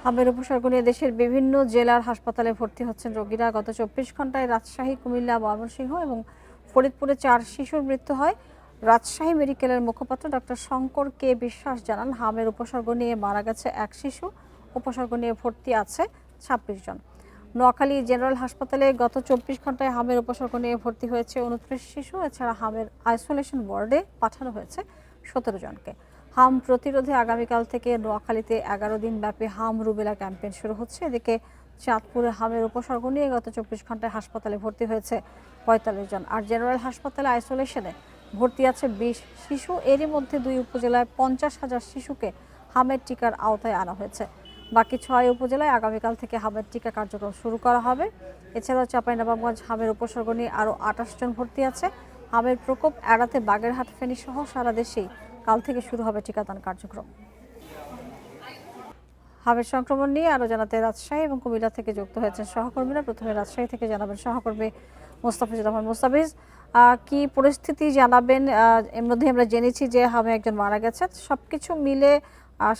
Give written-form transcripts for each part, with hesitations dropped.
হামের উপসর্গ নিয়ে দেশের বিভিন্ন জেলার হাসপাতালে ভর্তি হচ্ছেন রোগীরা। গত 24 ঘন্টায় রাজশাহী, কুমিল্লা, ময়মনসিংহ এবং ফরিদপুরে 4 শিশুর মৃত্যু হয়। রাজশাহী মেডিকেলের মুখপাত্র ডক্টর শঙ্কর কে বিশ্বাস জানান, হামের উপসর্গ নিয়ে মারা গেছে 1 শিশু, উপসর্গ নিয়ে ভর্তি আছে 26 জন। নোয়াখালী জেনারেল হাসপাতালে গত 24 ঘন্টায় হামের উপসর্গ নিয়ে ভর্তি হয়েছে 29 শিশু। এছাড়া হামের আইসোলেশন ওয়ার্ডে পাঠানো হয়েছে 17 জনকে। হাম প্রতিরোধে আগামীকাল থেকে নোয়াখালীতে 11 দিন ব্যাপী হাম রুবেলা ক্যাম্পেইন শুরু হচ্ছে। এদিকে চাঁদপুরে হামের উপসর্গ নিয়ে গত 24 ঘন্টায় হাসপাতালে ভর্তি হয়েছে 45 জন। আর জেনারেল হাসপাতালে আইসোলেশনে ভর্তি আছে 20 শিশু। এরই মধ্যে 2 উপজেলায় 50,000 শিশুকে হামের টিকার আওতায় আনা হয়েছে। বাকি 6 উপজেলায় আগামীকাল থেকে হামের টিকা কার্যক্রম শুরু করা হবে। এছাড়াও চাঁপাইনবাবগঞ্জ হামের উপসর্গ নিয়ে আরও 28 জন ভর্তি আছে। হামের প্রকোপ এড়াতে বাগেরহাট, ফেনী সহ সারা দেশেই কাল থেকে শুরু হবে টিকাদান কার্যক্রম। হামের সংক্রমণ নিয়ে আরও জানাতে রাজশাহী এবং কুমিল্লা থেকে যুক্ত হয়েছেন সহকর্মীরা। প্রথমে রাজশাহী থেকে জানাবেন সহকর্মী মোস্তাফিজুর রহমান। মোস্তাফিজ, কি পরিস্থিতি জানাবেন? এর মধ্যে আমরা জেনেছি যে হামে একজন মারা গেছে। সবকিছু মিলে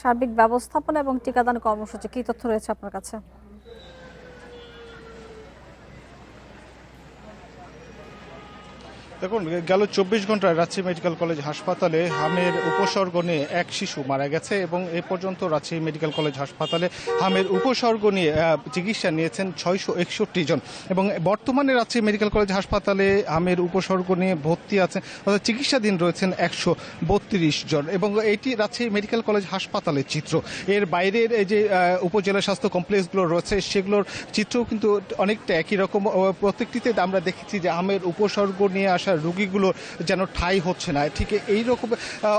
সার্বিক ব্যবস্থাপনা এবং টিকাদান কর্মসূচি, কি তথ্য রয়েছে আপনার কাছে? দেখুন, গেল 24 ঘন্টায় রাজশাহী মেডিকেল কলেজ হাসপাতালে হামের উপসর্গ নিয়ে 1 শিশু মারা গেছে এবং এ পর্যন্ত রাজশাহী মেডিকেল কলেজ হাসপাতালে হামের উপসর্গ নিয়ে চিকিৎসা নিয়েছেন 661 জন এবং বর্তমানে রাজশাহী মেডিকেল কলেজ হাসপাতালে হামের উপসর্গ নিয়ে ভর্তি আছেন, অর্থাৎ চিকিৎসাধীন রয়েছেন 132 জন এবং এটি রাজশাহী মেডিকেল কলেজ হাসপাতালের চিত্র। এর বাইরের এই যে উপজেলা স্বাস্থ্য কমপ্লেক্সগুলো রয়েছে সেগুলোর চিত্রও কিন্তু অনেকটা একই রকম। প্রত্যেকটিতে আমরা দেখেছি যে হামের উপসর্গ নিয়ে আসা রোগীগুলো যেন ঠাঁই হচ্ছে না। ঠিক এই রকম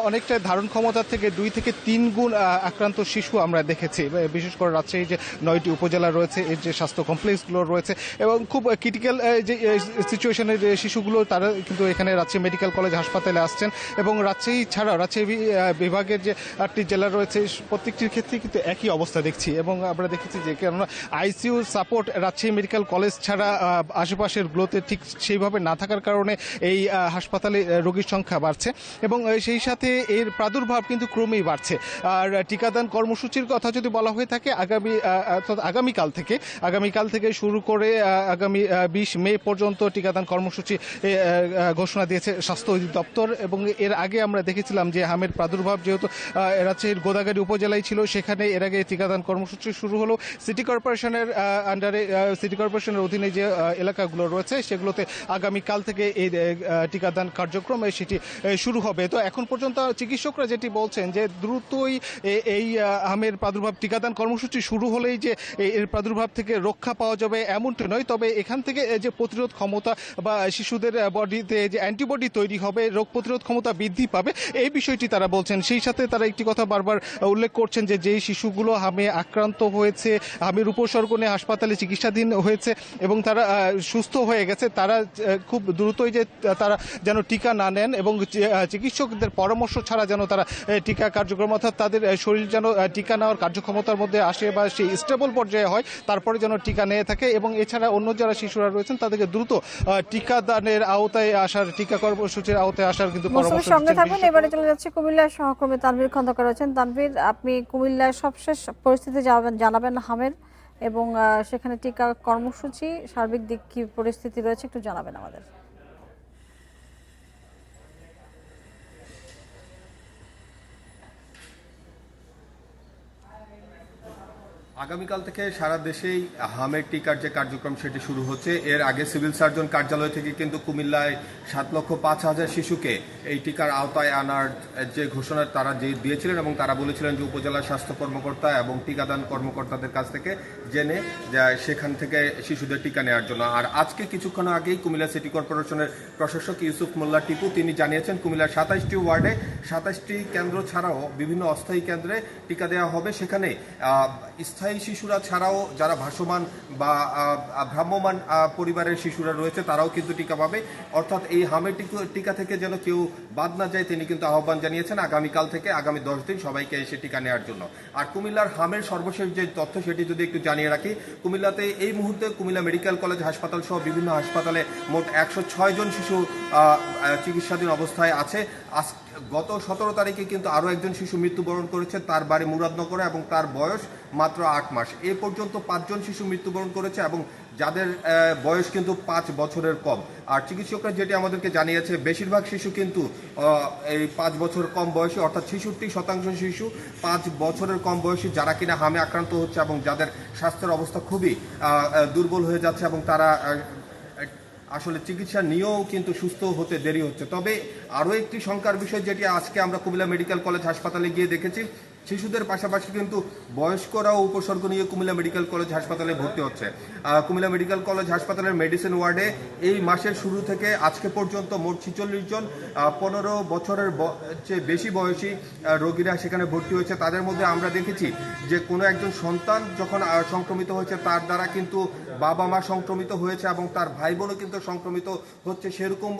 অনেকটা ধারণ ক্ষমতা থেকে 2 থেকে 3 গুণ আক্রান্ত শিশু আমরা দেখেছি। বিশেষ করে রাজশাহী যে 9টি উপজেলা রয়েছে, এর যে স্বাস্থ্য কমপ্লেক্সগুলো রয়েছে এবং খুব ক্রিটিক্যাল যে সিচুয়েশনের শিশুগুলো, তারা কিন্তু এখানে রাজশাহী মেডিকেল কলেজ হাসপাতালে আসছেন এবং রাজশাহী ছাড়া রাজশাহী বিভাগের যে 8টি জেলা রয়েছে প্রত্যেকটির ক্ষেত্রে কিন্তু একই অবস্থা দেখছি এবং আমরা দেখেছি যে কেননা ICU support Rajshahi medical college ছাড়া আশেপাশের গুলোতে ঠিক সেইভাবে না থাকার কারণে এই হাসপাতালে রোগীর সংখ্যা বাড়ছে এবং সেই সাথে এর প্রাদুর্ভাব কিন্তু ক্রমেই বাড়ছে। আর টিকাদান কর্মসূচির কথা যদি বলা হয়ে থাকে, আগামীকাল থেকে শুরু করে আগামী 20 মে পর্যন্ত টিকাদান কর্মসূচি ঘোষণা দিয়েছে স্বাস্থ্য অধিদপ্তর এবং এর আগে আমরা দেখেছিলাম যে হামের প্রাদুর্ভাব যেহেতু রাজশাহীর গোদাগাড়ী উপজেলায় ছিল, সেখানে এর আগে টিকাদান কর্মসূচি শুরু হলো। সিটি কর্পোরেশনের আন্ডারে, সিটি কর্পোরেশনের অধীনে যে এলাকাগুলো রয়েছে সেগুলোতে আগামীকাল থেকে এই টিকাদান কার্যক্রম সেটি শুরু হবে। তো এখন পর্যন্ত চিকিৎসকরা যেটি বলছেন যে দ্রুতই এই হামের প্রাদুর্ভাব, টিকাদান কর্মসূচি শুরু হলেই যে এর প্রাদুর্ভাব থেকে রক্ষা পাওয়া যাবে এমনটি নয়, তবে এখান থেকে যে প্রতিরোধ ক্ষমতা বা শিশুদের বডিতে যে অ্যান্টিবডি তৈরি হবে, রোগ প্রতিরোধ ক্ষমতা বৃদ্ধি পাবে, এই বিষয়টি তারা বলছেন। সেই সাথে তারা একটি কথা বারবার উল্লেখ করছেন যে যেই শিশুগুলো হামে আক্রান্ত হয়েছে, হামের উপসর্গ নিয়ে হাসপাতালে চিকিৎসাধীন হয়েছে এবং তারা সুস্থ হয়ে গেছে, তারা খুব দ্রুতই যে তারা যেন টিকা না নেন এবং চিকিৎসকদের পরামর্শ ছাড়া যেন তারা টিকা কার্যক্রম, অর্থাৎ তাদের শরীর যেন টিকা নেওয়ার কার্যক্ষমতার মধ্যে আসে বা সেই স্টেবল পর্যায়ে হয়, তারপরে যেন টিকা নিয়ে থাকে এবং এছাড়া অন্য যারা শিশুরা রয়েছেন তাদেরকে দ্রুত টিকাদানের আওতায় আসার, টিকা কর্মসূচির আওতায় আসার কিন্তু পরামর্শ দিচ্ছেন। এবারে চলে যাচ্ছে কুমিল্লার সহকর্মী তানভীর খন্দকার রয়েছেন। তানভীর, আপনি কুমিল্লার সবশেষ পরিস্থিতি জানাবেন হামের এবং সেখানে টিকা কর্মসূচি সার্বিক দিক কি পরিস্থিতি রয়েছে একটু জানাবেন আমাদের। আগামীকাল থেকে সারা দেশেই হামের টিকার যে কার্যক্রম সেটি শুরু হচ্ছে। এর আগে সিভিল সার্জন কার্যালয় থেকে কিন্তু কুমিল্লায় 7,05,000 শিশুকে এই টিকার আওতায় আনার যে ঘোষণা তারা দিয়েছিলেন এবং তারা বলেছিলেন যে উপজেলা স্বাস্থ্য কর্মকর্তা এবং টিকাদান কর্মকর্তাদের কাছ থেকে জেনে সেখান থেকে শিশুদের টিকা নেওয়ার জন্য। আর আজকে কিছুক্ষণ আগেই কুমিল্লা সিটি কর্পোরেশনের প্রশাসক ইউসুফ মোল্লা টিপু তিনি জানিয়েছেন কুমিল্লার 27টি ওয়ার্ডে 27টি কেন্দ্র ছাড়াও বিভিন্ন অস্থায়ী কেন্দ্রে টিকা দেওয়া হবে। সেখানে স্থায়ী শিশুরা ছাড়াও যারা ভাসমান বা ভ্রাম্যমান পরিবারের শিশুরা রয়েছে তারাও কিন্তু টিকা পাবে। অর্থাৎ এই হামের টিকা থেকে যেন কেউ বাদ না যায় তিনি কিন্তু আহ্বান জানিয়েছেন আগামীকাল থেকে আগামী 10 দিন সবাইকে এসে টিকা নেওয়ার জন্য। আর কুমিল্লার হামের সর্বশেষ যে তথ্য সেটি যদি একটু জানিয়ে রাখি, কুমিল্লাতে এই মুহূর্তে কুমিল্লা মেডিকেল কলেজ হাসপাতাল সহ বিভিন্ন হাসপাতালে মোট 106 জন শিশু চিকিৎসাধীন অবস্থায় আছে। গত 17 তারিখে কিন্তু আরও একজন শিশু মৃত্যুবরণ করেছে, তার বাড়ি মুরাদনগরে এবং তার বয়স মাত্র 8 মাস। এ পর্যন্ত 5 জন শিশু মৃত্যুবরণ করেছে এবং যাদের বয়স কিন্তু 5 বছরের কম। আর চিকিৎসকরা যেটি আমাদেরকে জানিয়েছে, বেশিরভাগ শিশু কিন্তু এই 5 বছর কম বয়সী, অর্থাৎ 66% শিশু 5 বছরের কম বয়সী যারা কিনা হামে আক্রান্ত হচ্ছে এবং যাদের স্বাস্থ্যের অবস্থা খুবই দুর্বল হয়ে যাচ্ছে এবং তারা আসলে চিকিৎসা নিয়েও কিন্তু সুস্থ হতে দেরি হচ্ছে। তবে আরও একটি শঙ্কার বিষয় যেটি আজকে আমরা কুমিল্লা মেডিকেল কলেজ হাসপাতালে গিয়ে দেখেছি, শিশুদের পাশাপাশি কিন্তু বয়স্করাও উপসর্গ নিয়ে কুমিল্লা মেডিকেল কলেজ হাসপাতালে ভর্তি হচ্ছে। কুমিল্লা মেডিকেল কলেজ হাসপাতালের মেডিসিন ওয়ার্ডে এই মাসের শুরু থেকে আজকে পর্যন্ত মোট 46 জন 15 বছরের চেয়ে বেশি বয়সী রোগীরা সেখানে ভর্তি হয়েছে। তাদের মধ্যে আমরা দেখেছি যে কোনো একজন সন্তান যখন সংক্রমিত হয়েছে তার দ্বারা কিন্তু বাবা মা সংক্রমিত হয়েছে এবং তার ভাই বোনও কিন্তু সংক্রমিত হচ্ছে, সেরকম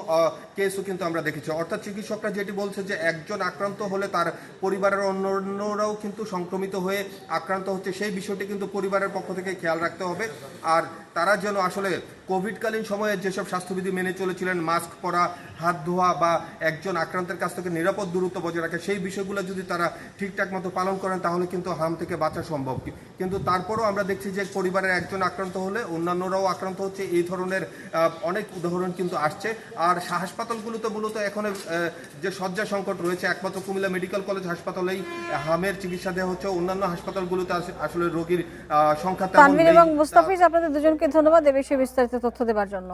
কেসও কিন্তু আমরা দেখেছি। অর্থাৎ চিকিৎসকরা যেটি বলছে যে একজন আক্রান্ত হলে তার পরিবারের অন্যরাও কিন্তু সংক্রমিত হয়ে আক্রান্ত হচ্ছে, সেই বিষয়টি কিন্তু পরিবারের পক্ষ থেকে খেয়াল রাখতে হবে। আর তারা যেন আসলে কোভিডকালীন সময়ে যেসব স্বাস্থ্যবিধি মেনে চলেছিলেন, মাস্ক পরা, হাত ধোয়া বা একজন আক্রান্তের কাছ থেকে নিরাপদ দূরত্ব বজায় রাখা, সেই বিষয়গুলো যদি তারা ঠিকঠাক মতো পালন করেন তাহলে কিন্তু হাম থেকে বাঁচা সম্ভব। কিন্তু তারপরও আমরা দেখছি যে পরিবারের একজন আক্রান্ত হলে অন্যান্যরাও আক্রান্ত হচ্ছে, এই ধরনের অনেক উদাহরণ কিন্তু আসছে। আর হাসপাতালগুলোতে মূলত এখন যে শয্যা সংকট রয়েছে, একমাত্র কুমিল্লা মেডিকেল কলেজ হাসপাতালেই হামের চিকিৎসা দেওয়া হচ্ছে, অন্যান্য হাসপাতালগুলোতে আসলে রোগীর সংখ্যা তেমন তানভীর নেই। এবং মুস্তাফিজ, আপনাদের দুজনকে ধন্যবাদ এ বিষয়ে বিস্তারিত তথ্য দেওয়ার জন্য।